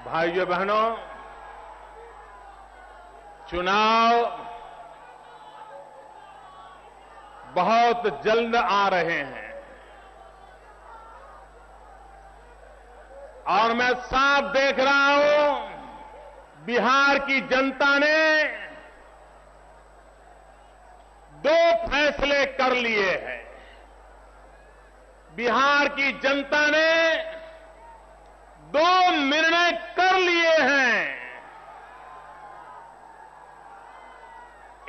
भाइयों बहनों, चुनाव बहुत जल्द आ रहे हैं और मैं साफ देख रहा हूं बिहार की जनता ने दो फैसले कर लिए हैं। बिहार की जनता ने दो निर्णय कर लिए हैं।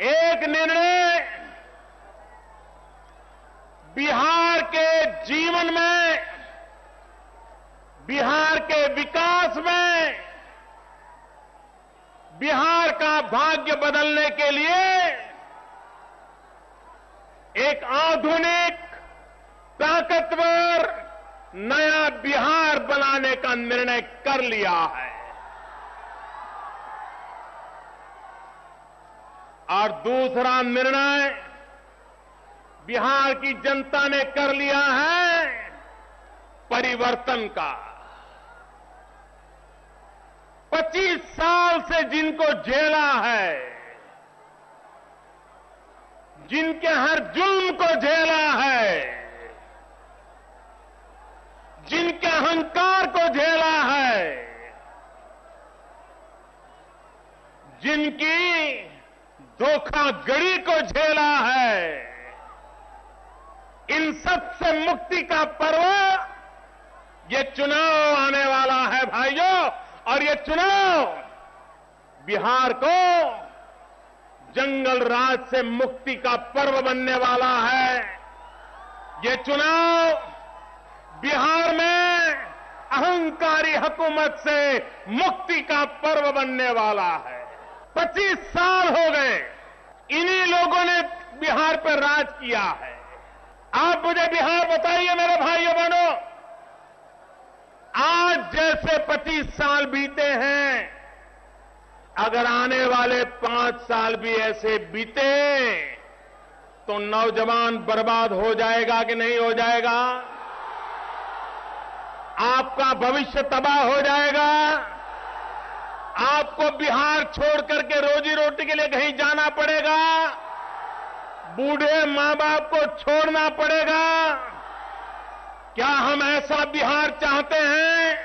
एक निर्णय बिहार के जीवन में, बिहार के विकास में, बिहार का भाग्य बदलने के लिए एक आधुनिक, ताकतवर नया बिहार बनाने का निर्णय कर लिया है। और दूसरा निर्णय बिहार की जनता ने कर लिया है परिवर्तन का। 25 साल से जिनको झेला है, जिनके हर जुल्म को झेला है, जिनके अहंकार को झेला है, जिनकी धोखाधड़ी को झेला है, इन सब से मुक्ति का पर्व ये चुनाव आने वाला है भाइयों। और ये चुनाव बिहार को जंगल राज से मुक्ति का पर्व बनने वाला है। ये चुनाव बिहार में अहंकारी हुकूमत से मुक्ति का पर्व बनने वाला है। 25 साल हो गए इन्हीं लोगों ने बिहार पर राज किया है। आप मुझे बिहार बताइए मेरे भाइयों बहनों, आज जैसे 25 साल बीते हैं, अगर आने वाले 5 साल भी ऐसे बीते तो नौजवान बर्बाद हो जाएगा कि नहीं हो जाएगा? आपका भविष्य तबाह हो जाएगा। आपको बिहार छोड़ करके रोजी रोटी के लिए कहीं जाना पड़ेगा। बूढ़े मां बाप को छोड़ना पड़ेगा। क्या हम ऐसा बिहार चाहते हैं?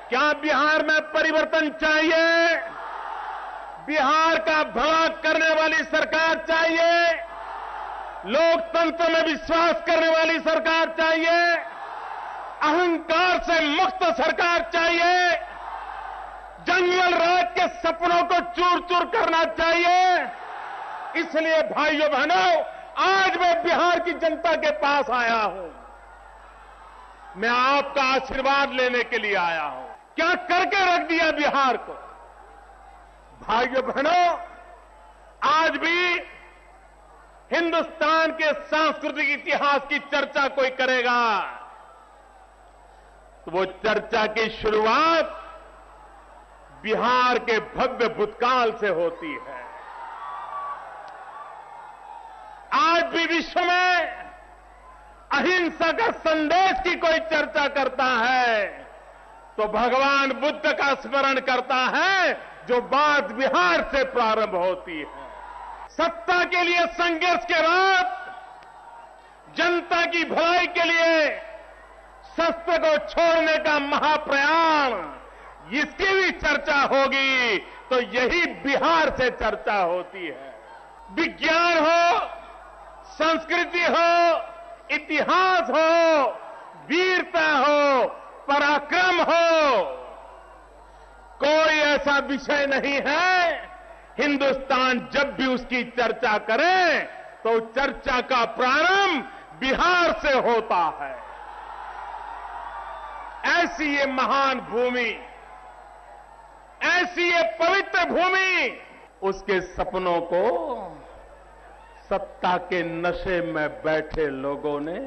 क्या बिहार में परिवर्तन चाहिए? बिहार का भला करने वाली सरकार चाहिए? लोकतंत्र में विश्वास करने वाली सरकार चाहिए? अहंकार से मुक्त सरकार चाहिए? जंगल राज के सपनों को चूर चूर करना चाहिए? इसलिए भाइयों बहनों, आज मैं बिहार की जनता के पास आया हूं। मैं आपका आशीर्वाद लेने के लिए आया हूं। क्या करके रख दिया बिहार को? भाइयों बहनों, आज भी हिंदुस्तान के सांस्कृतिक इतिहास की चर्चा कोई करेगा तो वो चर्चा की शुरुआत बिहार के भव्य भूतकाल से होती है। आज भी विश्व में अहिंसा का संदेश की कोई चर्चा करता है तो भगवान बुद्ध का स्मरण करता है, जो बात बिहार से प्रारंभ होती है। सत्ता के लिए संघर्ष के बाद जनता की भलाई के लिए शस्त्र को छोड़ने का महाप्रयाण, इसकी भी चर्चा होगी तो यही बिहार से चर्चा होती है। विज्ञान हो, संस्कृति हो, इतिहास हो, वीरता हो, पराक्रम हो, कोई ऐसा विषय नहीं है हिंदुस्तान जब भी उसकी चर्चा करे तो चर्चा का प्रारंभ बिहार से होता है। ऐसी ये महान भूमि, ऐसी ये पवित्र भूमि, उसके सपनों को सत्ता के नशे में बैठे लोगों ने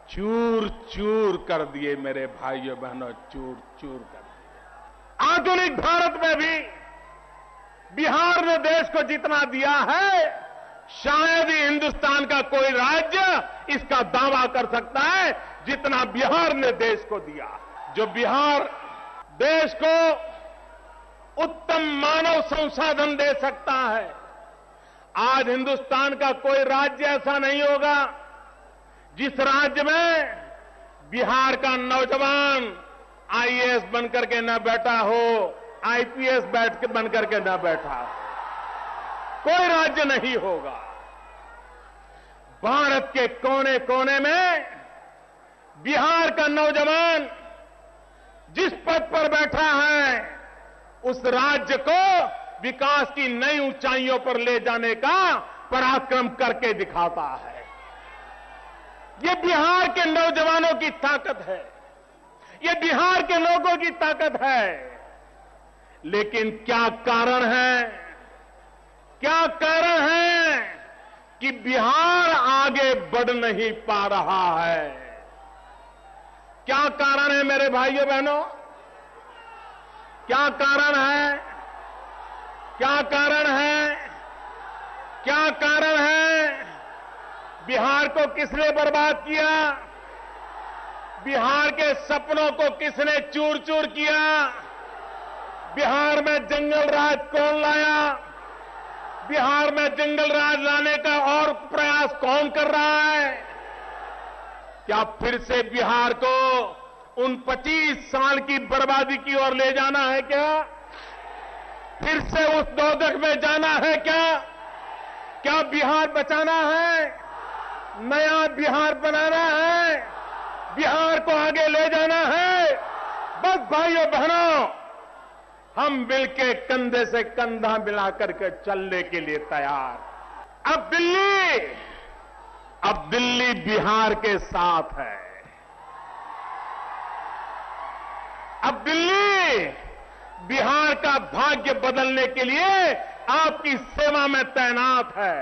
चूर चूर कर दिए। मेरे भाइयों बहनों, चूर चूर कर दिए। आधुनिक भारत में भी बिहार ने देश को जितना दिया है, शायद ही हिंदुस्तान का कोई राज्य इसका दावा कर सकता है जितना बिहार ने देश को दिया। जो बिहार देश को उत्तम मानव संसाधन दे सकता है। आज हिंदुस्तान का कोई राज्य ऐसा नहीं होगा जिस राज्य में बिहार का नौजवान आईएएस बनकर के न बैठा हो, आईपीएस बनकर के न बैठा हो। कोई राज्य नहीं होगा। भारत के कोने कोने में बिहार का नौजवान जिस पद पर बैठा है, उस राज्य को विकास की नई ऊंचाइयों पर ले जाने का पराक्रम करके दिखाता है। ये बिहार के नौजवानों की ताकत है, ये बिहार के लोगों की ताकत है। लेकिन क्या कारण है, क्या कारण है कि बिहार आगे बढ़ नहीं पा रहा है? क्या कारण है मेरे भाइयों बहनों? क्या कारण है? क्या कारण है? क्या कारण है? बिहार को किसने बर्बाद किया? बिहार के सपनों को किसने चूर चूर किया? बिहार में जंगल राज कौन लाया? बिहार में जंगल राज लाने का और प्रयास कौन कर रहा है? क्या फिर से बिहार को उन 25 साल की बर्बादी की ओर ले जाना है क्या? फिर से उस दोजख में जाना है क्या? क्या बिहार बचाना है? नया बिहार बनाना है? बिहार को आगे ले जाना है? बस भाइयों बहनों, हम मिलके कंधे से कंधा मिला करके चलने के लिए तैयार। अब दिल्ली बिहार के साथ है। अब दिल्ली बिहार का भाग्य बदलने के लिए आपकी सेवा में तैनात है।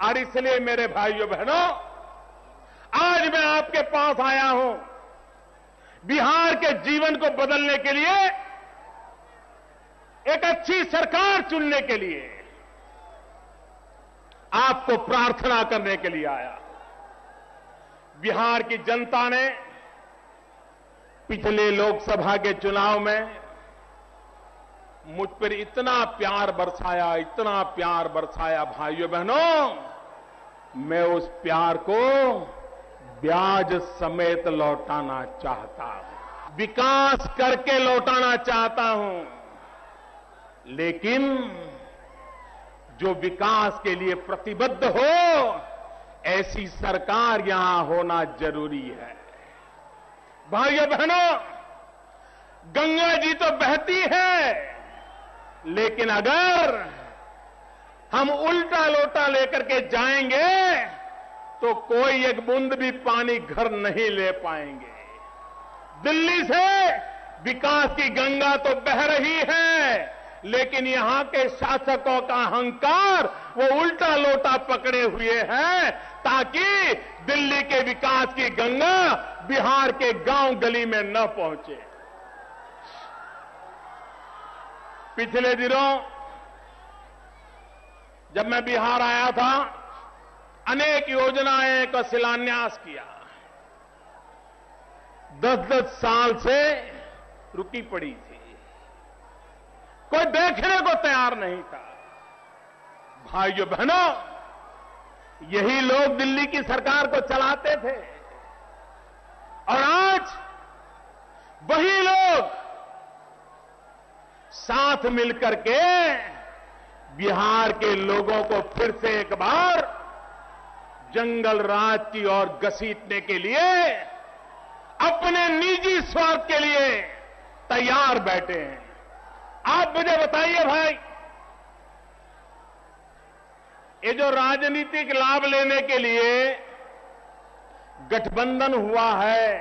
और इसलिए मेरे भाइयों बहनों, आज मैं आपके पास आया हूं बिहार के जीवन को बदलने के लिए, एक अच्छी सरकार चुनने के लिए, आपको प्रार्थना करने के लिए आया। बिहार की जनता ने पिछले लोकसभा के चुनाव में मुझ पर इतना प्यार बरसाया, इतना प्यार बरसाया भाइयों बहनों, मैं उस प्यार को ब्याज समेत लौटाना चाहता हूं, विकास करके लौटाना चाहता हूं। लेकिन जो विकास के लिए प्रतिबद्ध हो, ऐसी सरकार यहां होना जरूरी है। भाइयों बहनों, गंगा जी तो बहती है, लेकिन अगर हम उल्टा लोटा लेकर के जाएंगे तो कोई एक बूंद भी पानी घर नहीं ले पाएंगे। दिल्ली से विकास की गंगा तो बह रही है, लेकिन यहां के शासकों का अहंकार वो उल्टा लोटा पकड़े हुए है, ताकि दिल्ली के विकास की गंगा बिहार के गांव गली में न पहुंचे। पिछले दिनों जब मैं बिहार आया था, अनेक योजनाएं का शिलान्यास किया। 10-10 साल से रुकी पड़ी थी, कोई देखने को तैयार नहीं था। भाइयों बहनों, यही लोग दिल्ली की सरकार को चलाते थे, और आज वही लोग साथ मिलकर के बिहार के लोगों को फिर से एक बार जंगल राज की ओर घसीटने के लिए, अपने निजी स्वार्थ के लिए तैयार बैठे हैं। आप मुझे बताइए भाई, ये जो राजनीतिक लाभ लेने के लिए गठबंधन हुआ है,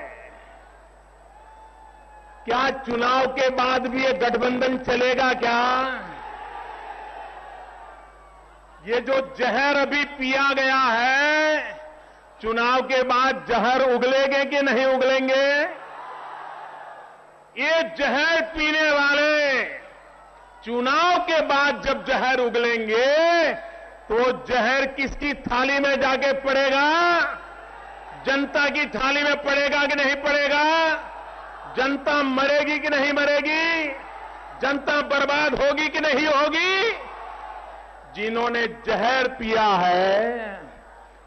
क्या चुनाव के बाद भी ये गठबंधन चलेगा क्या? ये जो जहर अभी पिया गया है, चुनाव के बाद जहर उगलेंगे कि नहीं उगलेंगे? ये जहर पीने वाले चुनाव के बाद जब जहर उगलेंगे, तो जहर किसकी थाली में जाके पड़ेगा? जनता की थाली में पड़ेगा कि नहीं पड़ेगा? जनता मरेगी कि नहीं मरेगी, जनता बर्बाद होगी कि नहीं होगी। जिन्होंने जहर पिया है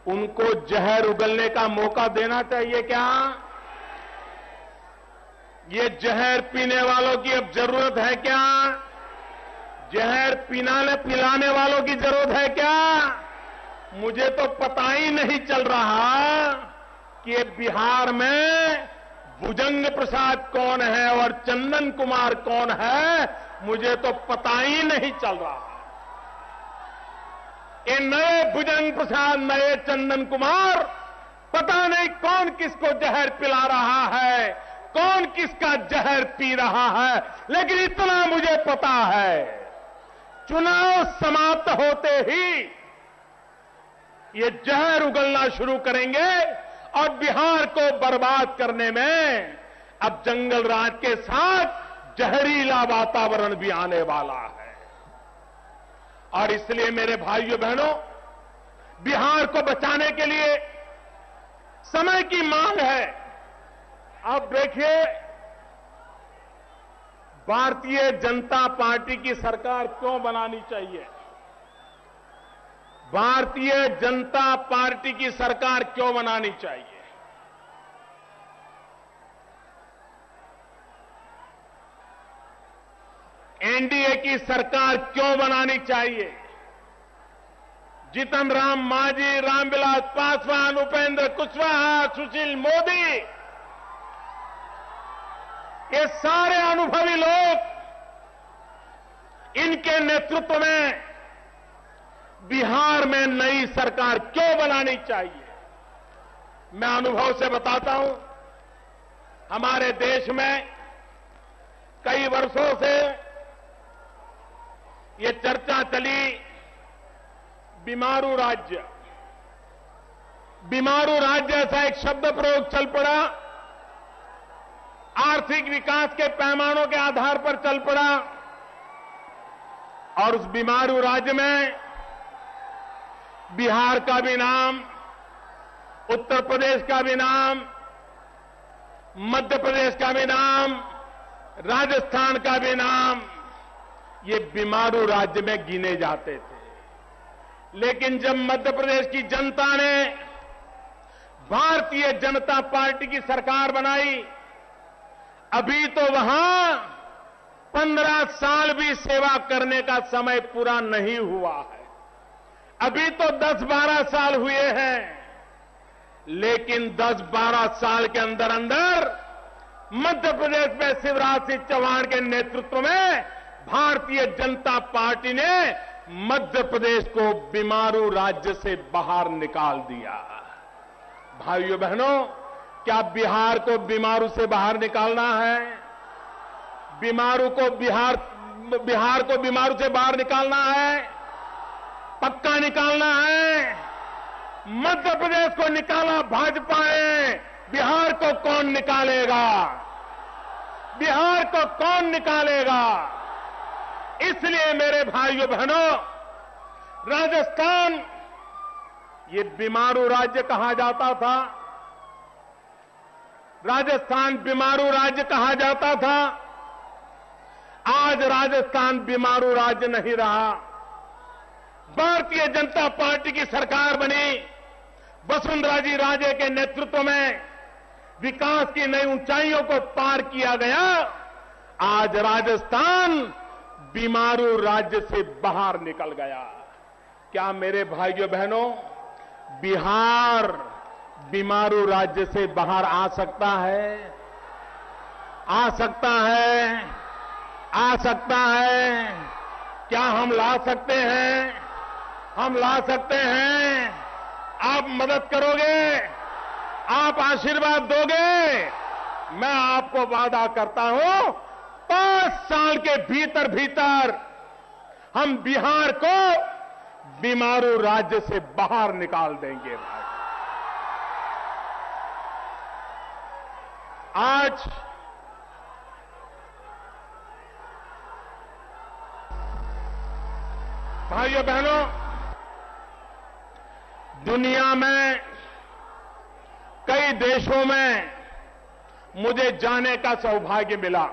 उनको जहर उगलने का मौका देना चाहिए क्या? ये जहर पीने वालों की अब जरूरत है क्या? जहर पिलाने वालों की जरूरत है क्या? मुझे तो पता ही नहीं चल रहा कि बिहार में भुजंग प्रसाद कौन है और चंदन कुमार कौन है, मुझे तो पता ही नहीं चल रहा। ये नए भुजंग प्रसाद, नए चंदन कुमार, पता नहीं कौन किसको जहर पिला रहा है, कौन किसका जहर पी रहा है। लेकिन इतना मुझे पता है, चुनाव समाप्त होते ही ये जहर उगलना शुरू करेंगे और बिहार को बर्बाद करने में अब जंगल राज के साथ जहरीला वातावरण भी आने वाला है। और इसलिए मेरे भाइयों बहनों, बिहार को बचाने के लिए समय की मांग है। अब देखिए, भारतीय जनता पार्टी की सरकार क्यों बनानी चाहिए? भारतीय जनता पार्टी की सरकार क्यों बनानी चाहिए? एनडीए की सरकार क्यों बनानी चाहिए? जीतन राम मांझी, रामविलास पासवान, उपेंद्र कुशवाहा, सुशील मोदी, ये सारे अनुभवी लोग, इनके नेतृत्व में बिहार में नई सरकार क्यों बनानी चाहिए? मैं अनुभव से बताता हूं, हमारे देश में कई वर्षों से ये चर्चा चली, बीमारू राज्य। बीमारू राज्य ऐसा एक शब्द प्रयोग चल पड़ा, आर्थिक विकास के पैमानों के आधार पर चल पड़ा, और उस बीमारू राज्य में बिहार का भी नाम, उत्तर प्रदेश का भी नाम, मध्य प्रदेश का भी नाम, राजस्थान का भी नाम, ये बीमारू राज्य में गिने जाते थे। लेकिन जब मध्य प्रदेश की जनता ने भारतीय जनता पार्टी की सरकार बनाई, अभी तो वहां 15 साल भी सेवा करने का समय पूरा नहीं हुआ है, अभी तो 10-12 साल हुए हैं। लेकिन 10-12 साल के अंदर अंदर मध्य प्रदेश में शिवराज सिंह चौहान के नेतृत्व में भारतीय जनता पार्टी ने मध्य प्रदेश को बीमारू राज्य से बाहर निकाल दिया। भाइयों बहनों, क्या बिहार को बीमारू से बाहर निकालना है? बिहार को बीमारू से बाहर निकालना है, पक्का निकालना है। मध्य प्रदेश को निकाला भाजपा ने, बिहार को कौन निकालेगा? बिहार को कौन निकालेगा? इसलिए मेरे भाइयों बहनों, राजस्थान ये बीमारू राज्य कहा जाता था, राजस्थान बीमारू राज्य कहा जाता था। आज राजस्थान बीमारू राज्य नहीं रहा। भारतीय जनता पार्टी की सरकार बनी, वसुंधरा जी राजे के नेतृत्व में विकास की नई ऊंचाइयों को पार किया गया। आज राजस्थान बीमारू राज्य से बाहर निकल गया। क्या मेरे भाइयों बहनों, बिहार बीमारू राज्य से बाहर आ सकता है? आ सकता है, आ सकता है। क्या हम ला सकते हैं? हम ला सकते हैं। आप मदद करोगे? आप आशीर्वाद दोगे? मैं आपको वादा करता हूं, 5 साल के भीतर भीतर हम बिहार को बीमारू राज्य से बाहर निकाल देंगे। आज भाइयों बहनों, दुनिया में कई देशों में मुझे जाने का सौभाग्य मिला।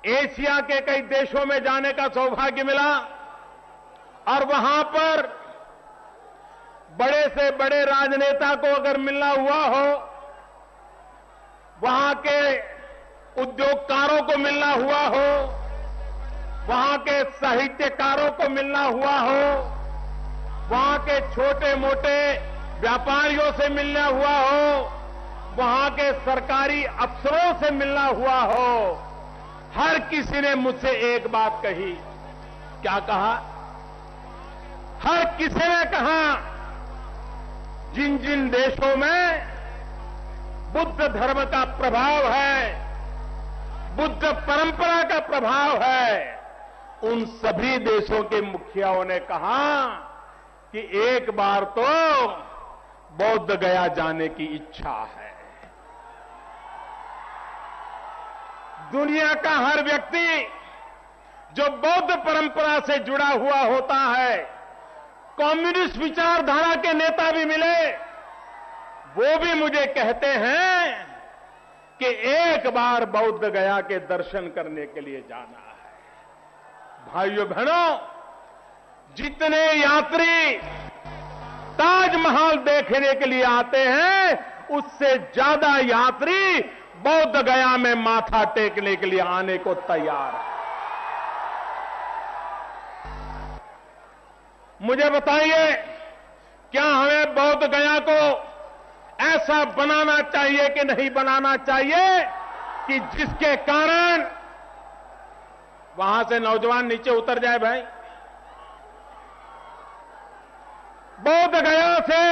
एशिया के कई देशों में जाने का सौभाग्य मिला और वहां पर बड़े से बड़े राजनेता को अगर मिलना हुआ हो, वहां के उद्योगकारों को मिलना हुआ हो, वहां के साहित्यकारों को मिलना हुआ हो, वहां के छोटे मोटे व्यापारियों से मिलना हुआ हो, वहां के सरकारी अफसरों से मिलना हुआ हो, हर किसी ने मुझसे एक बात कही। क्या कहा? हर किसी ने कहा, जिन जिन देशों में बुद्ध धर्म का प्रभाव है, बुद्ध परंपरा का प्रभाव है, उन सभी देशों के मुखियाओं ने कहा कि एक बार तो बौद्ध गया जाने की इच्छा है। दुनिया का हर व्यक्ति जो बौद्ध परंपरा से जुड़ा हुआ होता है, कम्युनिस्ट विचारधारा के नेता भी मिले, वो भी मुझे कहते हैं कि एक बार बौद्ध गया के दर्शन करने के लिए जाना है। भाइयों बहनों, जितने यात्री ताजमहल देखने के लिए आते हैं, उससे ज्यादा यात्री बौद्ध गया में माथा टेकने के लिए आने को तैयार है। मुझे बताइए, क्या हमें बौद्ध गया को ऐसा बनाना चाहिए कि नहीं बनाना चाहिए कि जिसके कारण वहां से नौजवान नीचे उतर जाए? भाई, बौद्ध गया से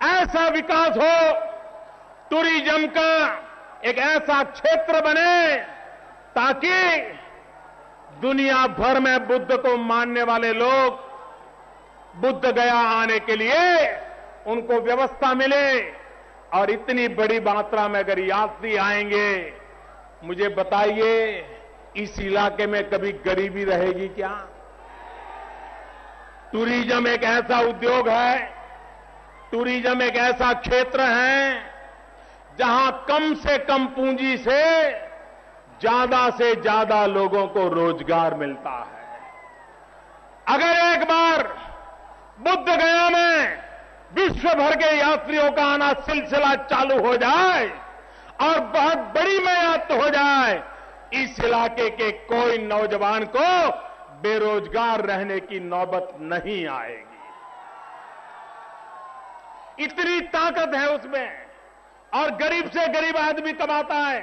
ऐसा विकास हो, टूरिज्म का एक ऐसा क्षेत्र बने ताकि दुनिया भर में बुद्ध को मानने वाले लोग बुद्ध गया आने के लिए उनको व्यवस्था मिले। और इतनी बड़ी मात्रा में अगर यात्री आएंगे, मुझे बताइए, इस इलाके में कभी गरीबी रहेगी क्या? टूरिज्म एक ऐसा उद्योग है, टूरिज्म एक ऐसा क्षेत्र है जहां कम से कम पूंजी से ज्यादा लोगों को रोजगार मिलता है। अगर एक बार बुद्ध गया में विश्व भर के यात्रियों का आना सिलसिला चालू हो जाए और बहुत बड़ी मैयात हो जाए, इस इलाके के कोई नौजवान को बेरोजगार रहने की नौबत नहीं आएगी। इतनी ताकत है उसमें। और गरीब से गरीब आदमी कमाता है,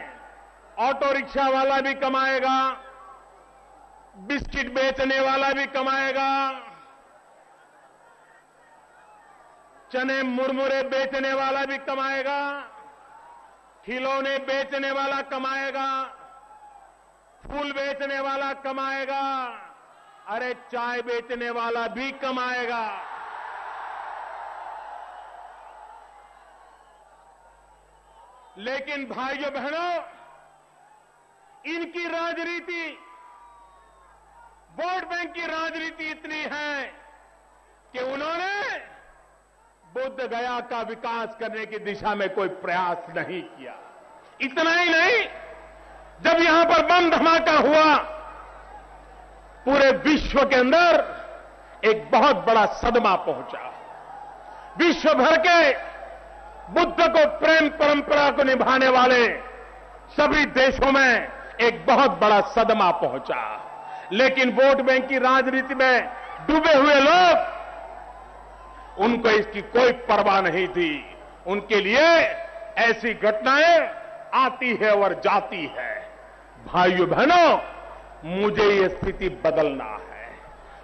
ऑटो रिक्शा वाला भी कमाएगा, बिस्किट बेचने वाला भी कमाएगा, चने मुरमुरे बेचने वाला भी कमाएगा, खिलौने बेचने वाला कमाएगा, फूल बेचने वाला कमाएगा, अरे चाय बेचने वाला भी कमाएगा। लेकिन भाइयों बहनों, इनकी राजनीति, वोट बैंक की राजनीति इतनी है कि उन्होंने बुद्ध गया का विकास करने की दिशा में कोई प्रयास नहीं किया। इतना ही नहीं, जब यहां पर बम धमाका हुआ, पूरे विश्व के अंदर एक बहुत बड़ा सदमा पहुंचा। विश्व भर के बुद्ध को प्रेम परंपरा को निभाने वाले सभी देशों में एक बहुत बड़ा सदमा पहुंचा। लेकिन वोट बैंक की राजनीति में डूबे हुए लोग, उनको इसकी कोई परवाह नहीं थी। उनके लिए ऐसी घटनाएं आती है और जाती है। भाइयों बहनों, मुझे ये स्थिति बदलना है।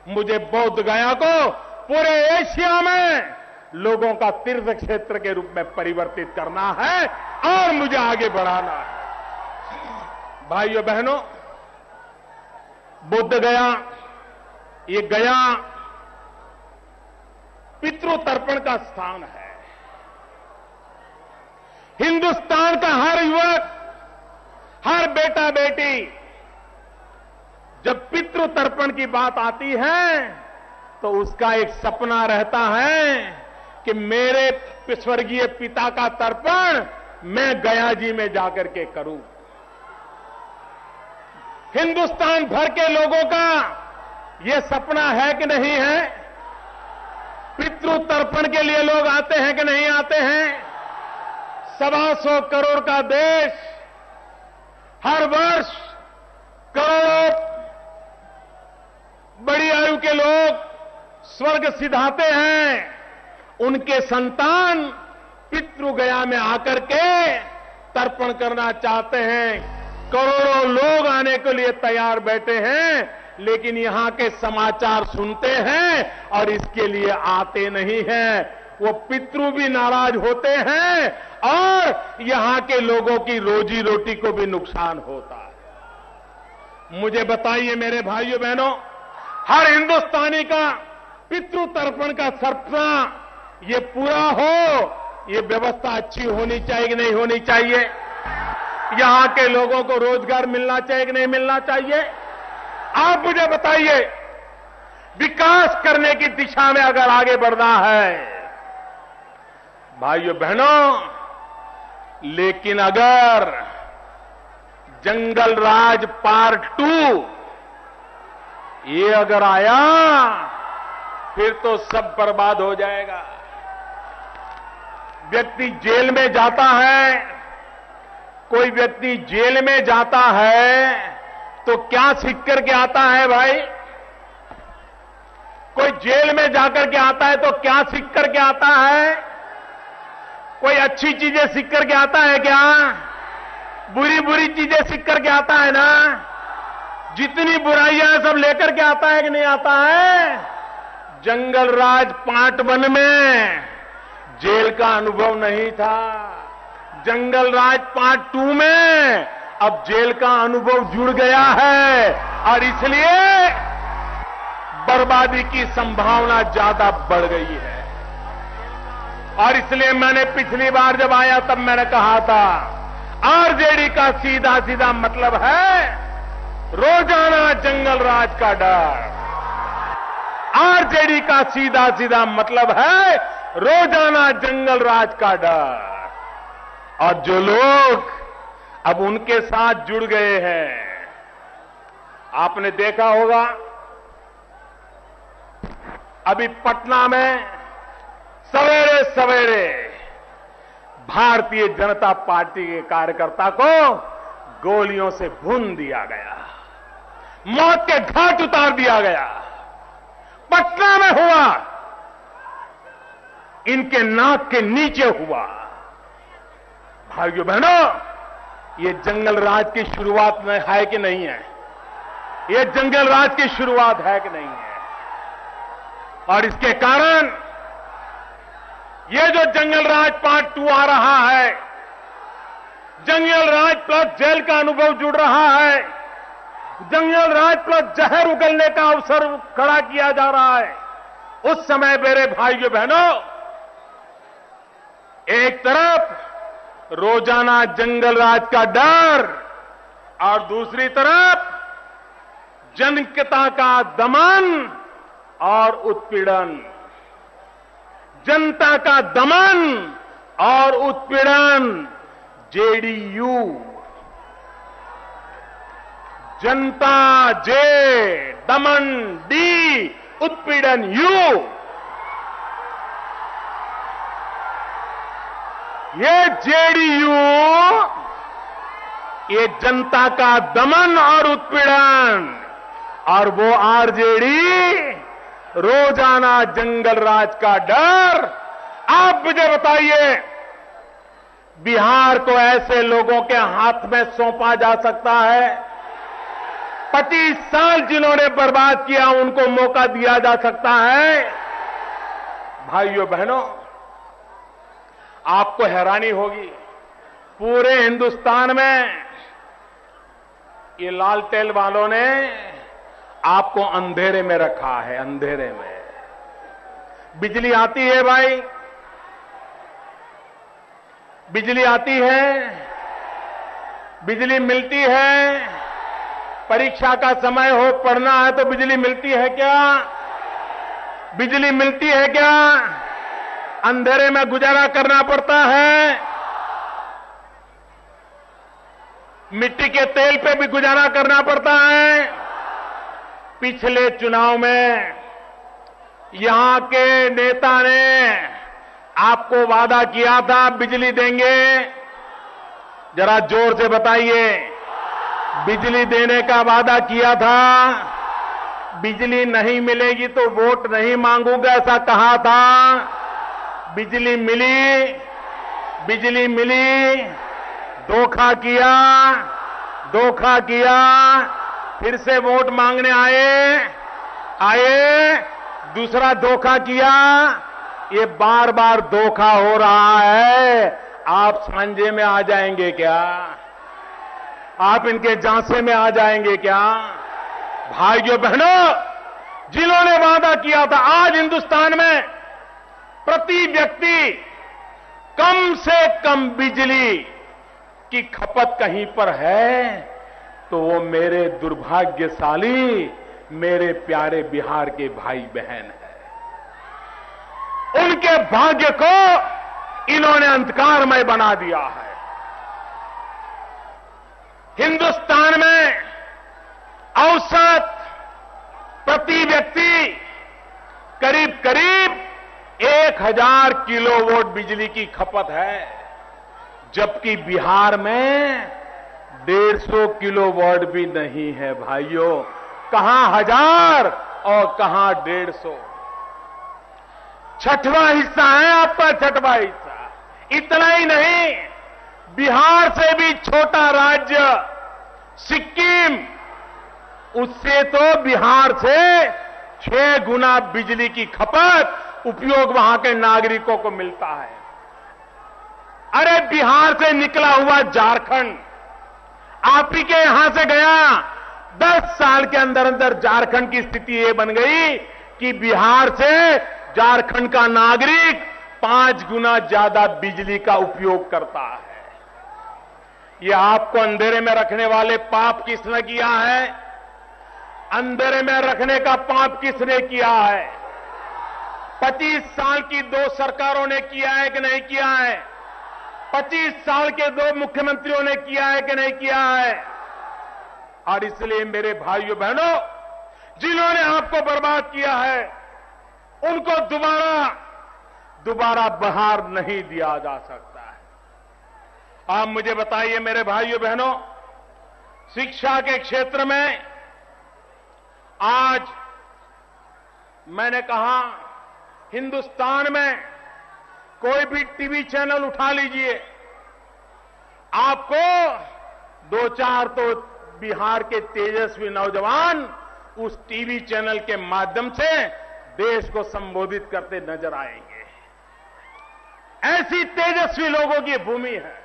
मुझे बोध गया को पूरे एशिया में लोगों का तीर्थ क्षेत्र के रूप में परिवर्तित करना है और मुझे आगे बढ़ाना है। भाइयों बहनों, बुद्ध गया, ये गया पितृतर्पण का स्थान है। हिंदुस्तान का हर युवक, हर बेटा बेटी जब पितृतर्पण की बात आती है तो उसका एक सपना रहता है कि मेरे स्वर्गीय पिता का तर्पण मैं गया जी में जाकर के करूं। हिंदुस्तान भर के लोगों का यह सपना है कि नहीं है? पितृ तर्पण के लिए लोग आते हैं कि नहीं आते हैं? 125 करोड़ का देश हर वर्ष करोड़ों बड़ी आयु के लोग स्वर्ग सिधाते हैं। उनके संतान पितृगया में आकर के तर्पण करना चाहते हैं। करोड़ों लोग आने के लिए तैयार बैठे हैं, लेकिन यहां के समाचार सुनते हैं और इसके लिए आते नहीं हैं। वो पितृ भी नाराज होते हैं और यहां के लोगों की रोजी रोटी को भी नुकसान होता है। मुझे बताइए मेरे भाइयों बहनों, हर हिंदुस्तानी का पितृ तर्पण का सपना ये पूरा हो, ये व्यवस्था अच्छी होनी चाहिए कि नहीं होनी चाहिए? यहां के लोगों को रोजगार मिलना चाहिए कि नहीं मिलना चाहिए? आप मुझे बताइए, विकास करने की दिशा में अगर आगे बढ़ना है भाइयों बहनों, लेकिन अगर जंगल राज पार्ट 2 ये अगर आया फिर तो सब बर्बाद हो जाएगा। व्यक्ति जेल में जाता है, कोई व्यक्ति जेल में जाता है तो क्या सीख करके आता है भाई? कोई जेल में जाकर के आता है तो क्या सीख करके आता है? कोई अच्छी चीजें सीख करके आता है क्या? बुरी बुरी चीजें सीख करके आता है ना? जितनी बुराइयां हैं सब लेकर के आता है कि नहीं आता है? जंगल राज पार्ट 1 में जेल का अनुभव नहीं था। जंगल राज पार्ट 2 में अब जेल का अनुभव जुड़ गया है और इसलिए बर्बादी की संभावना ज्यादा बढ़ गई है। और इसलिए मैंने पिछली बार जब आया तब मैंने कहा था, आरजेडी का सीधा सीधा मतलब है रोजाना जंगल राज का डर। आरजेडी का सीधा सीधा मतलब है रोजाना जंगल राज का डर। और जो लोग अब उनके साथ जुड़ गए हैं, आपने देखा होगा अभी पटना में सवेरे सवेरे भारतीय जनता पार्टी के कार्यकर्ता को गोलियों से भून दिया गया, मौत के घाट उतार दिया गया। पटना में हुआ, इनके नाक के नीचे हुआ। भाइयों बहनों, ये जंगल राज की शुरुआत में है कि नहीं है? ये जंगल राज की शुरुआत है कि नहीं है? और इसके कारण ये जो जंगल राज पार्ट 2 आ रहा है, जंगल राज प्लस जेल का अनुभव जुड़ रहा है, जंगल राज प्लस जहर उगलने का अवसर खड़ा किया जा रहा है। उस समय मेरे भाइयों बहनों, एक तरफ रोजाना जंगल राज का डर और दूसरी तरफ जनता का दमन और उत्पीड़न। जनता का दमन और उत्पीड़न, जेडीयू, जनता जे, दमन डी, उत्पीड़न यू। ये जेडीयू, ये जनता का दमन और उत्पीड़न, और वो आरजेडी रोजाना जंगल राज का डर। आप मुझे बताइए, बिहार को ऐसे लोगों के हाथ में सौंपा जा सकता है? 25 साल जिन्होंने बर्बाद किया उनको मौका दिया जा सकता है? भाइयों बहनों, आपको हैरानी होगी, पूरे हिंदुस्तान में ये लालटेन वालों ने आपको अंधेरे में रखा है। अंधेरे में बिजली आती है भाई, बिजली आती है, बिजली मिलती है। परीक्षा का समय हो, पढ़ना है तो बिजली मिलती है क्या? बिजली मिलती है क्या? अंधेरे में गुजारा करना पड़ता है, मिट्टी के तेल पे भी गुजारा करना पड़ता है। पिछले चुनाव में यहां के नेता ने आपको वादा किया था बिजली देंगे, जरा जोर से बताइए, बिजली देने का वादा किया था। बिजली नहीं मिलेगी तो वोट नहीं मांगूंगा ऐसा कहा था। बिजली मिली, बिजली मिली, धोखा किया, धोखा किया, फिर से वोट मांगने आए, दूसरा धोखा किया। ये बार बार धोखा हो रहा है। आप सांझे में आ जाएंगे क्या? आप इनके झांसे में आ जाएंगे क्या? भाइयों बहनों, जिन्होंने वादा किया था, आज हिंदुस्तान में प्रति व्यक्ति कम से कम बिजली की खपत कहीं पर है तो वो मेरे दुर्भाग्यशाली, मेरे प्यारे बिहार के भाई बहन हैं। उनके भाग्य को इन्होंने अंधकारमय बना दिया है। हिंदुस्तान में औसत प्रति व्यक्ति करीब करीब 1000 किलोवाट बिजली की खपत है, जबकि बिहार में 150 किलोवाट भी नहीं है। भाइयों, कहां 1000 और कहां 150? छठवां हिस्सा है आपका, छठवां हिस्सा। इतना ही नहीं, बिहार से भी छोटा राज्य सिक्किम, उससे तो बिहार से 6 गुना बिजली की खपत उपयोग वहां के नागरिकों को मिलता है। अरे बिहार से निकला हुआ झारखंड आप ही के यहां से गया, 10 साल के अंदर अंदर झारखंड की स्थिति ये बन गई कि बिहार से झारखंड का नागरिक 5 गुना ज्यादा बिजली का उपयोग करता है। ये आपको अंधेरे में रखने वाले पाप किसने किया है? अंधेरे में रखने का पाप किसने किया है? 25 साल की 2 सरकारों ने किया है कि नहीं किया है? 25 साल के 2 मुख्यमंत्रियों ने किया है कि नहीं किया है? और इसलिए मेरे भाइयों बहनों, जिन्होंने आपको बर्बाद किया है, उनको दोबारा बहार नहीं दिया जा सकता है। आप मुझे बताइए मेरे भाइयों बहनों, शिक्षा के क्षेत्र में आज मैंने कहा, हिंदुस्तान में कोई भी टीवी चैनल उठा लीजिए, आपको 2-4 तो बिहार के तेजस्वी नौजवान उस टीवी चैनल के माध्यम से देश को संबोधित करते नजर आएंगे। ऐसी तेजस्वी लोगों की भूमि है।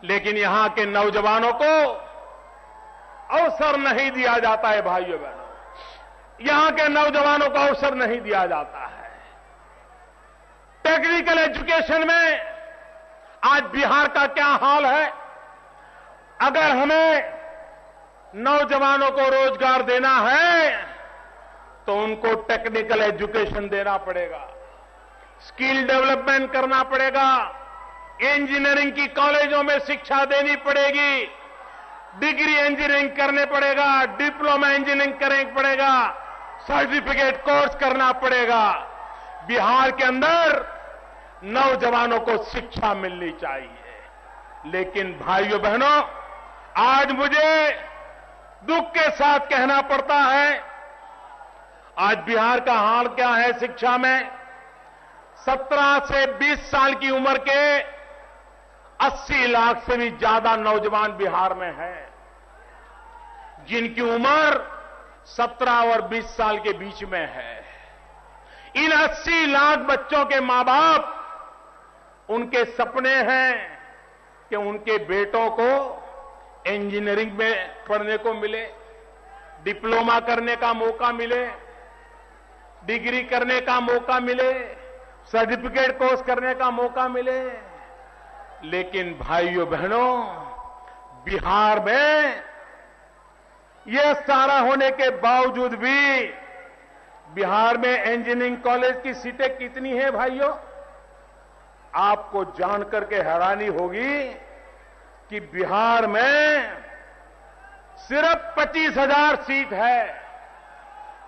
लेकिन यहां के नौजवानों को अवसर नहीं दिया जाता है। भाइयों बहनों, यहां के नौजवानों को अवसर नहीं दिया जाता है। टेक्निकल एजुकेशन में आज बिहार का क्या हाल है? अगर हमें नौजवानों को रोजगार देना है तो उनको टेक्निकल एजुकेशन देना पड़ेगा, स्किल डेवलपमेंट करना पड़ेगा, इंजीनियरिंग की कॉलेजों में शिक्षा देनी पड़ेगी, डिग्री इंजीनियरिंग करने पड़ेगा, डिप्लोमा इंजीनियरिंग करने पड़ेगा, सर्टिफिकेट कोर्स करना पड़ेगा। बिहार के अंदर नौजवानों को शिक्षा मिलनी चाहिए। लेकिन भाइयों बहनों, आज मुझे दुख के साथ कहना पड़ता है, आज बिहार का हाल क्या है शिक्षा में? 17 से 20 साल की उम्र के 80 लाख से भी ज्यादा नौजवान बिहार में हैं, जिनकी उम्र 17 और 20 साल के बीच में है। इन 80 लाख बच्चों के मां बाप, उनके सपने हैं कि उनके बेटों को इंजीनियरिंग में पढ़ने को मिले, डिप्लोमा करने का मौका मिले, डिग्री करने का मौका मिले, सर्टिफिकेट कोर्स करने का मौका मिले। लेकिन भाइयों बहनों, बिहार में यह सारा होने के बावजूद भी बिहार में इंजीनियरिंग कॉलेज की सीटें कितनी हैं भाइयों? आपको जानकर के हैरानी होगी कि बिहार में सिर्फ 25,000 सीट है।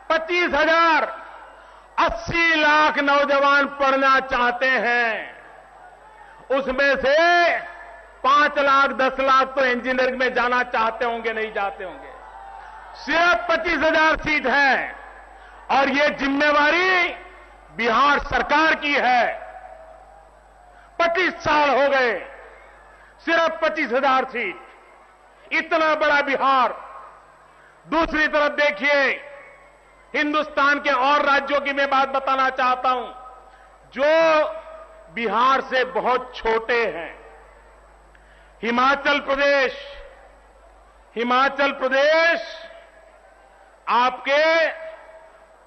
25,000। 80 लाख नौजवान पढ़ना चाहते हैं। उसमें से 5 लाख 10 लाख तो इंजीनियरिंग में जाना चाहते होंगे, नहीं जाते होंगे। सिर्फ 25,000 सीट है और ये जिम्मेवारी बिहार सरकार की है। 25 साल हो गए, सिर्फ 25,000 सीट। इतना बड़ा बिहार। दूसरी तरफ देखिए, हिंदुस्तान के और राज्यों की मैं बात बताना चाहता हूं जो बिहार से बहुत छोटे हैं। हिमाचल प्रदेश आपके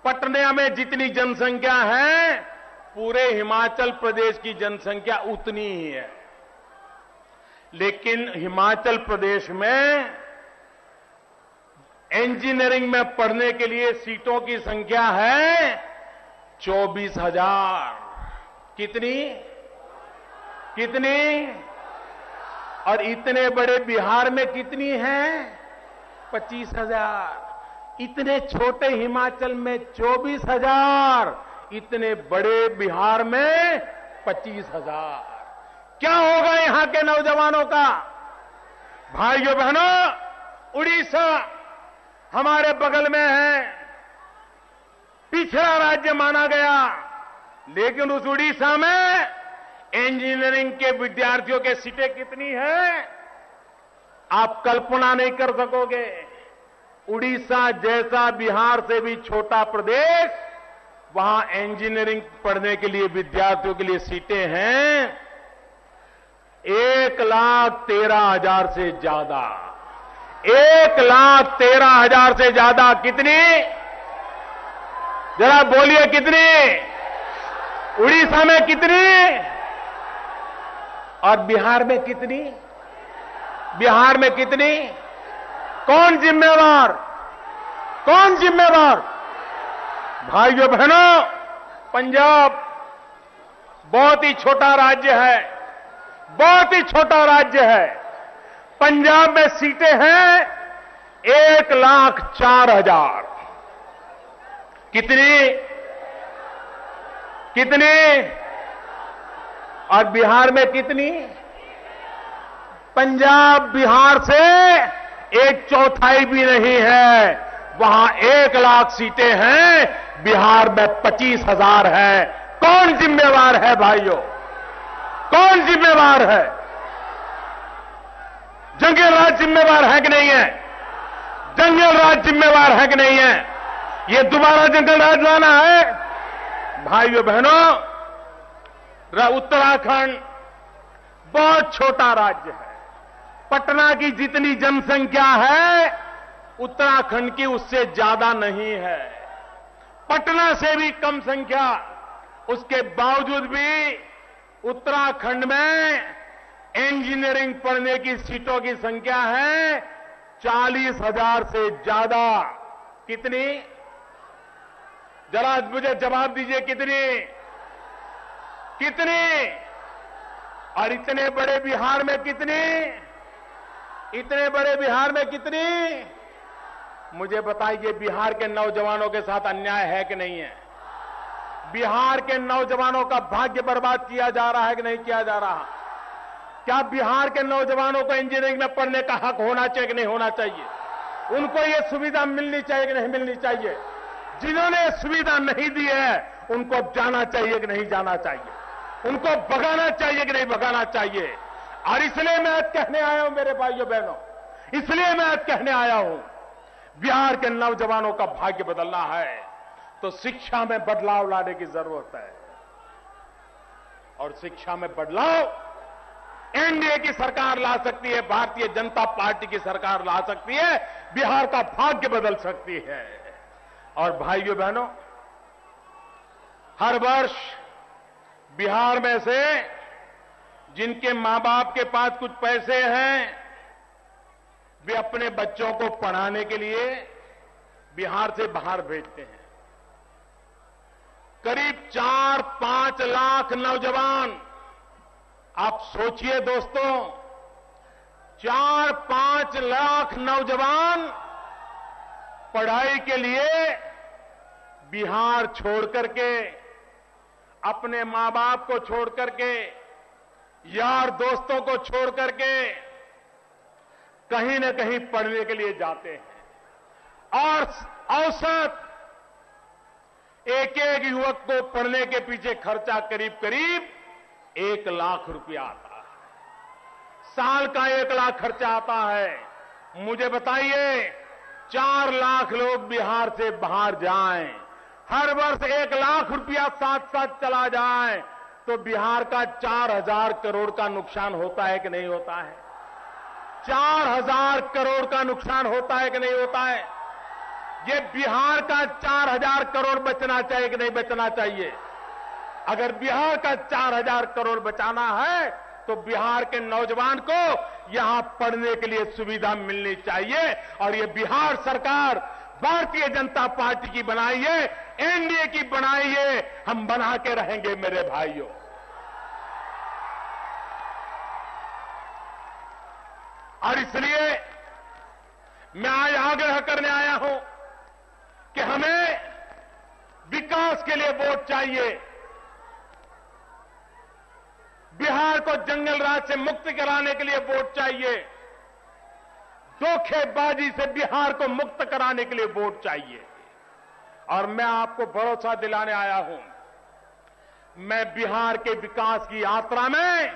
पटना में जितनी जनसंख्या है, पूरे हिमाचल प्रदेश की जनसंख्या उतनी ही है। लेकिन हिमाचल प्रदेश में इंजीनियरिंग में पढ़ने के लिए सीटों की संख्या है 24,000। कितनी? और इतने बड़े बिहार में कितनी है? 25,000। इतने छोटे हिमाचल में 24,000, इतने बड़े बिहार में 25,000। क्या होगा यहां के नौजवानों का? भाइयों बहनों, उड़ीसा हमारे बगल में है, पिछड़ा राज्य माना गया, लेकिन उस उड़ीसा में इंजीनियरिंग के विद्यार्थियों के सीटें कितनी हैं? आप कल्पना नहीं कर सकोगे। उड़ीसा जैसा बिहार से भी छोटा प्रदेश, वहां इंजीनियरिंग पढ़ने के लिए विद्यार्थियों के लिए सीटें हैं 1,13,000 से ज्यादा। 1,13,000 से ज्यादा। कितनी? जरा बोलिए कितनी? उड़ीसा में कितनी? और बिहार में कितनी? बिहार में कितनी? कौन जिम्मेवार? भाइयों बहनों, पंजाब बहुत ही छोटा राज्य है। पंजाब में सीटें हैं 1,04,000। कितनी? और बिहार में कितनी? पंजाब बिहार से 1/4 भी नहीं है। वहां 1,00,000 सीटें हैं, बिहार में 25,000 है। कौन जिम्मेवार है भाइयों? कौन जिम्मेवार है? जंगल राज जिम्मेवार है कि नहीं है? जंगल राज जिम्मेवार है कि नहीं है? ये दोबारा जंगल राज लाना है? भाइयों बहनों, उत्तराखंड बहुत छोटा राज्य है। पटना की जितनी जनसंख्या है, उत्तराखंड की उससे ज्यादा नहीं है। पटना से भी कम संख्या। उसके बावजूद भी उत्तराखंड में इंजीनियरिंग पढ़ने की सीटों की संख्या है 40,000 से ज्यादा। कितनी? जरा मुझे जवाब दीजिए, कितनी? और इतने बड़े बिहार में कितनी? मुझे बताइए, बिहार के नौजवानों के साथ अन्याय है कि नहीं है? बिहार के नौजवानों का भाग्य बर्बाद किया जा रहा है कि नहीं किया जा रहा? क्या बिहार के नौजवानों को इंजीनियरिंग में पढ़ने का हक होना चाहिए कि नहीं होना चाहिए? उनको यह सुविधा मिलनी चाहिए कि नहीं मिलनी चाहिए? जिन्होंने सुविधा नहीं दी है, उनको जाना चाहिए कि नहीं जाना चाहिए? उनको भगाना चाहिए कि नहीं भगाना चाहिए? और इसलिए मैं आज कहने आया हूं मेरे भाइयों बहनों, बिहार के नौजवानों का भाग्य बदलना है तो शिक्षा में बदलाव लाने की जरूरत है। और शिक्षा में बदलाव एनडीए की सरकार ला सकती है, भारतीय जनता पार्टी की सरकार ला सकती है, बिहार का भाग्य बदल सकती है। और भाइयों बहनों, हर वर्ष बिहार में से जिनके मां बाप के पास कुछ पैसे हैं, वे अपने बच्चों को पढ़ाने के लिए बिहार से बाहर भेजते हैं। करीब 4-5 लाख नौजवान, आप सोचिए दोस्तों, 4-5 लाख नौजवान पढ़ाई के लिए बिहार छोड़ करके, अपने मां बाप को छोड़ करके, यार दोस्तों को छोड़ करके कहीं न कहीं पढ़ने के लिए जाते हैं। और औसत एक एक युवक को पढ़ने के पीछे खर्चा करीब करीब 1 लाख रुपया आता है। साल का 1 लाख खर्चा आता है। मुझे बताइए, 4 लाख लोग बिहार से बाहर जाएं, हर वर्ष 1 लाख रुपया साथ साथ चला जाए, तो बिहार का 4,000 करोड़ का नुकसान होता है कि नहीं होता है? 4,000 करोड़ का नुकसान होता है कि नहीं होता है? ये बिहार का 4,000 करोड़ बचना चाहिए कि नहीं बचना चाहिए? अगर बिहार का 4,000 करोड़ बचाना है तो बिहार के नौजवान को यहां पढ़ने के लिए सुविधा मिलनी चाहिए। और ये बिहार सरकार भारतीय जनता पार्टी की बनाई है, एनडीए की बनाई है, हम बना के रहेंगे मेरे भाइयों। और इसलिए मैं आज आग्रह करने आया हूं कि हमें विकास के लिए वोट चाहिए। बिहार को जंगल राज से मुक्त कराने के लिए वोट चाहिए। धोखेबाजी से बिहार को मुक्त कराने के लिए वोट चाहिए। और मैं आपको भरोसा दिलाने आया हूं, मैं बिहार के विकास की यात्रा में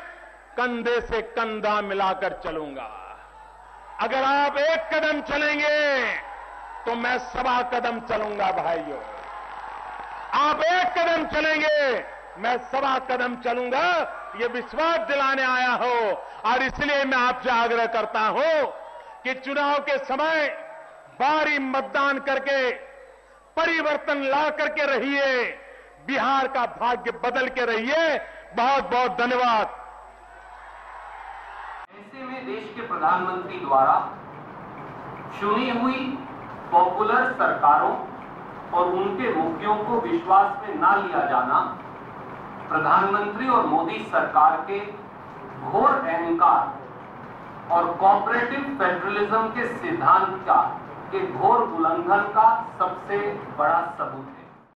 कंधे से कंधा मिलाकर चलूंगा। अगर आप 1 कदम चलेंगे तो मैं 1.25 कदम चलूंगा भाइयों। आप 1 कदम चलेंगे, मैं 1.25 कदम चलूंगा, ये विश्वास दिलाने आया हो। और इसलिए मैं आपसे आग्रह करता हूं कि चुनाव के समय भारी मतदान करके परिवर्तन ला करके रहिए, बिहार का भाग्य बदल के रहिए। बहुत बहुत धन्यवाद। ऐसे में देश के प्रधानमंत्री द्वारा चुनी हुई पॉपुलर सरकारों और उनके मुखियों को विश्वास में ना लिया जाना प्रधानमंत्री और मोदी सरकार के घोर अहंकार और कोऑपरेटिव फेडरलिज्म के सिद्धांत का एक घोर उल्लंघन का सबसे बड़ा सबूत है।